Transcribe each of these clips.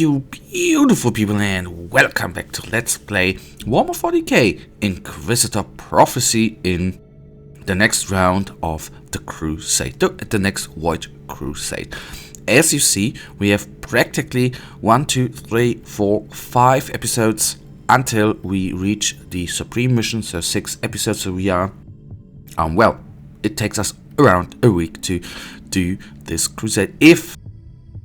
you beautiful people, and welcome back to Let's Play Warhammer 40k Inquisitor Prophecy in the next round of the Crusade, the next Void Crusade. As you see, we have practically 1, 2, 3, 4, 5 episodes until we reach the Supreme mission, so 6 episodes, so we are, well, it takes us around a week to do this crusade,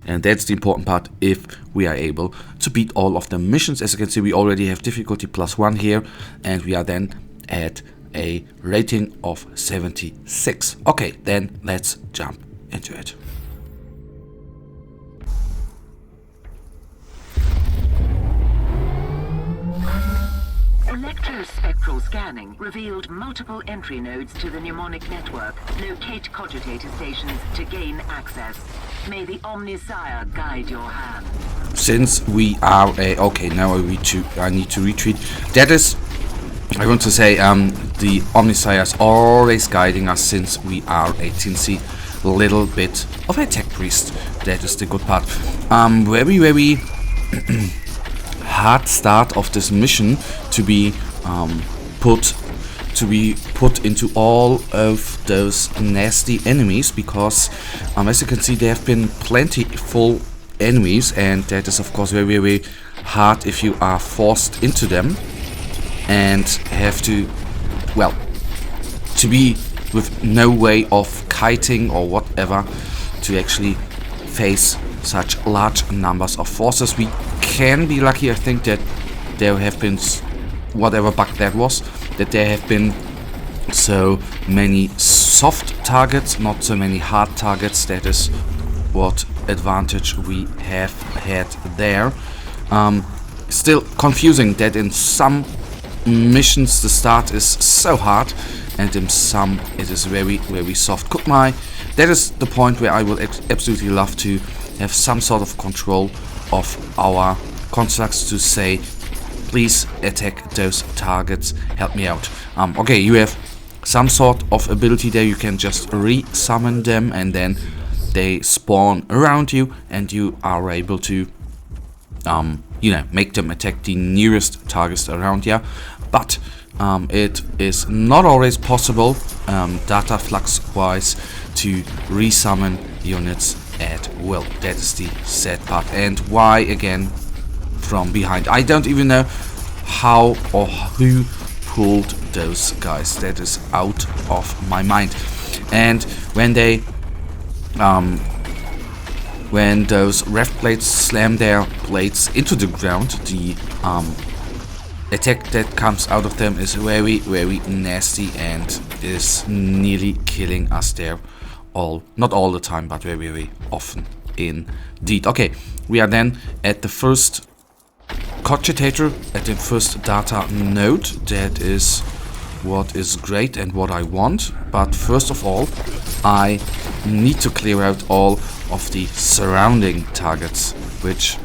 and that's the important part, if we are able to beat all of the missions. As you can see, we already have difficulty +1 here, and we are then at a rating of 76. Okay, then let's jump into it. Electrospectral scanning revealed multiple entry nodes to the mnemonic network. Locate cogitator stations to gain access. May the Omnissiah guide your hand. Since we are okay, now I need to retreat. That is, I want to say, the Omnissiah is always guiding us, since we are a teensy little bit of a tech priest. That is the good part. Very hard start of this mission to be put into all of those nasty enemies, because as you can see, there have been plentiful enemies, and that is of course very hard if you are forced into them and have to, well, to be with no way of kiting or whatever to actually face such large numbers of forces. We can be lucky, I think, that there have been, whatever bug that was, that there have been so many soft targets, not so many hard targets. That is what advantage we have had there. Still confusing that in some missions the start is so hard, and in some it is very soft. That is the point where I would absolutely love to have some sort of control of our constructs to say, please attack those targets, help me out. Okay, you have some sort of ability there, you can just re-summon them and then they spawn around you, and you are able to make them attack the nearest targets around you. But it is not always possible, data flux wise, to re-summon units at will. That is the sad part. And why, again, from behind? I don't even know how or who pulled those guys. That is out of my mind. And when they when those ref blades slam their blades into the ground, the attack that comes out of them is very nasty and is nearly killing us there. Not all the time, but very often indeed. Okay, we are then at the first cogitator, at the first data node. That is what is great and what I want. But first of all, I need to clear out all of the surrounding targets, which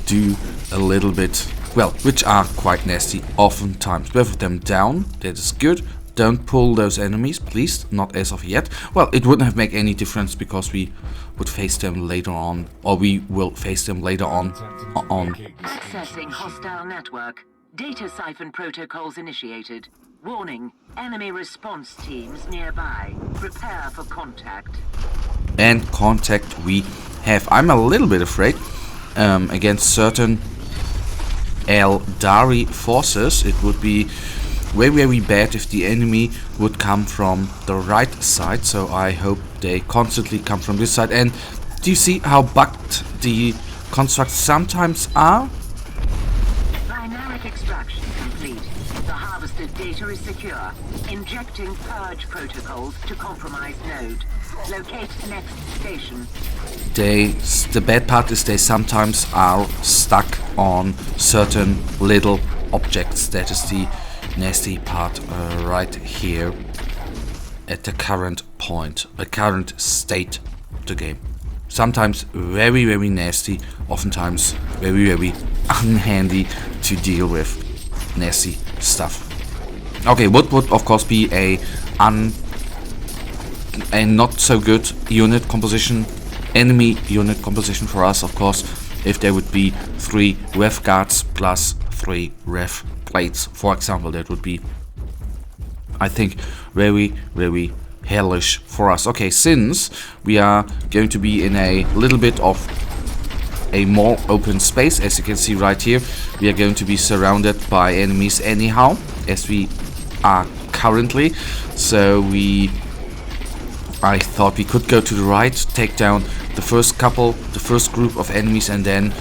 do a little bit, well, which are quite nasty oftentimes. Both of them down, that is good. Don't pull those enemies, please, not as of yet. Well, it wouldn't have made any difference, because we would face them later on, or we will face them later on. Accessing hostile network. Data siphon protocols initiated. Warning, enemy response teams nearby. Prepare for contact. And contact we have. I'm a little bit afraid against certain Eldari forces. It would be very bad if the enemy would come from the right side, so I hope they constantly come from this side. And do you see how bugged the constructs sometimes are? Dynamic extraction complete. The harvested data is secure. Injecting purge protocols to compromised node. Locate next station. The bad part is they sometimes are stuck on certain little objects. That is the nasty part right here at the current point, the current state of the game. Sometimes very nasty, oftentimes very unhandy to deal with nasty stuff. Okay, what would of course be a not so good unit composition, enemy unit composition for us, of course, if there would be 3 ref guards plus 3 ref plates, for example. That would be, I think, very, very hellish for us. Okay, since we are going to be in a little bit of a more open space, as you can see right here, we are going to be surrounded by enemies anyhow, as we are currently. So I thought we could go to the right, take down the first group of enemies, and then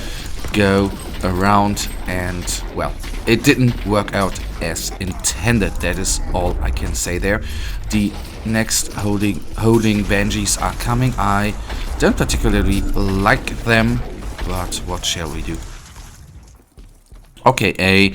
go around. And well, it didn't work out as intended. That is all I can say there. The next holding Banshees are coming. I don't particularly like them, but what shall we do? Okay, a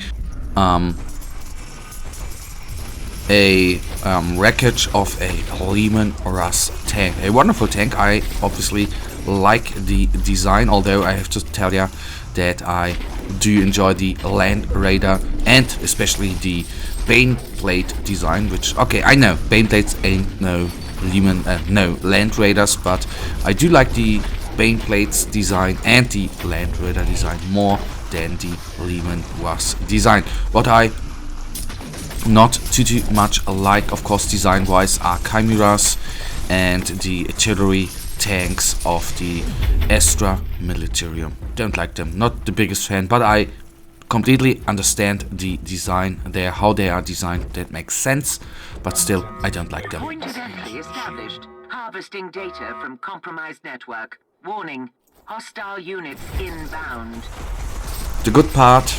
wreckage of a Lehman Russ tank. A wonderful tank. I obviously like the design, although I have to tell you that I do enjoy the Land Raider and especially the Baneblade design, which, okay, I know Baneblades ain't no Land Raiders, but I do like the Baneblades design and the Land Raider design more than the Lehman Russ design. What I not too much alike, of course, design wise, are Chimeras and the artillery tanks of the Astra Militarum. Don't like them, not the biggest fan, but I completely understand the design there, how they are designed. That makes sense, but still I don't like them. Coincidentally established. Harvesting data from compromised network. Warning, hostile units inbound. The good part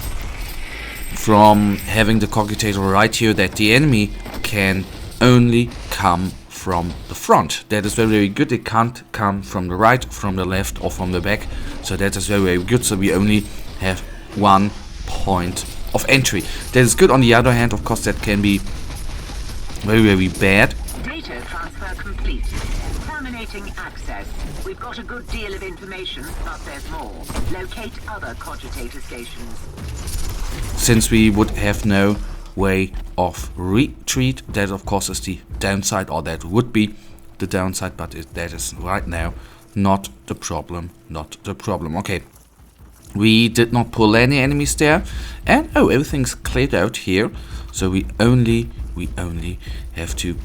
from having the cogitator right here, that the enemy can only come from the front. That is very, very good. It can't come from the right, from the left, or from the back. So that is very, very good. So we only have one point of entry. That is good. On the other hand, of course, that can be very, very bad. Data transfer complete. Terminating access. We've got a good deal of information, but there's more. Locate other cogitator stations. Since we would have no way of retreat, that of course is the downside, or that would be the downside, but that is right now not the problem. Okay, we did not pull any enemies there, and oh, everything's cleared out here, so we only have to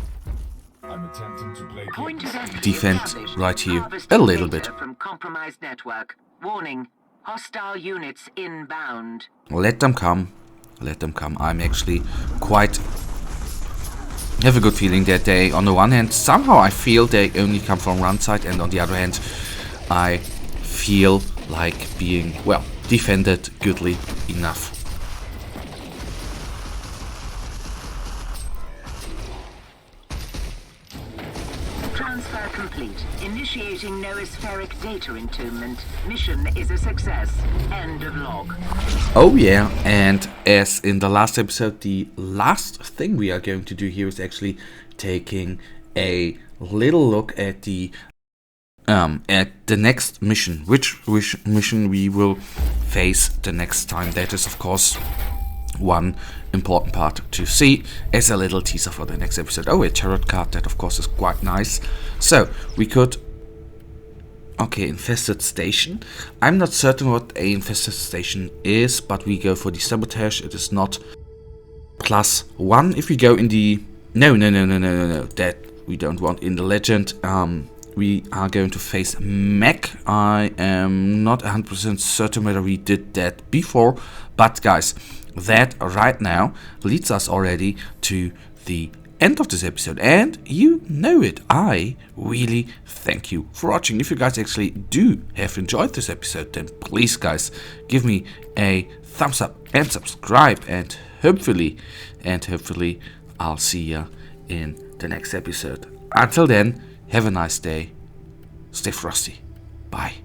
defend right here a little bit. From compromised network. Warning, hostile units inbound. Let them come. I'm actually have a good feeling that they, on the one hand, somehow I feel they only come from one side, and on the other hand, I feel like being, well, defended goodly enough. Transfer complete. Initiating noospheric data entombment. Mission is a success. End of log. Oh yeah, and as in the last episode, the last thing we are going to do here is actually taking a little look at the next mission. Which mission we will face the next time. That is, of course, one important part to see as a little teaser for the next episode. Oh, a tarot card, that of course is quite nice. So we could, okay, infested station. I'm not certain what a infested station is, but we go for the sabotage. It is not +1. If we go in the no, that we don't want in the legend. We are going to face mech. I am not 100% certain whether we did that before, but guys, that right now leads us already to the end of this episode, and you know it. I really thank you for watching. If you guys actually do have enjoyed this episode, then please guys give me a thumbs up and subscribe, and hopefully I'll see you in the next episode. Until then, have a nice day, stay frosty, bye.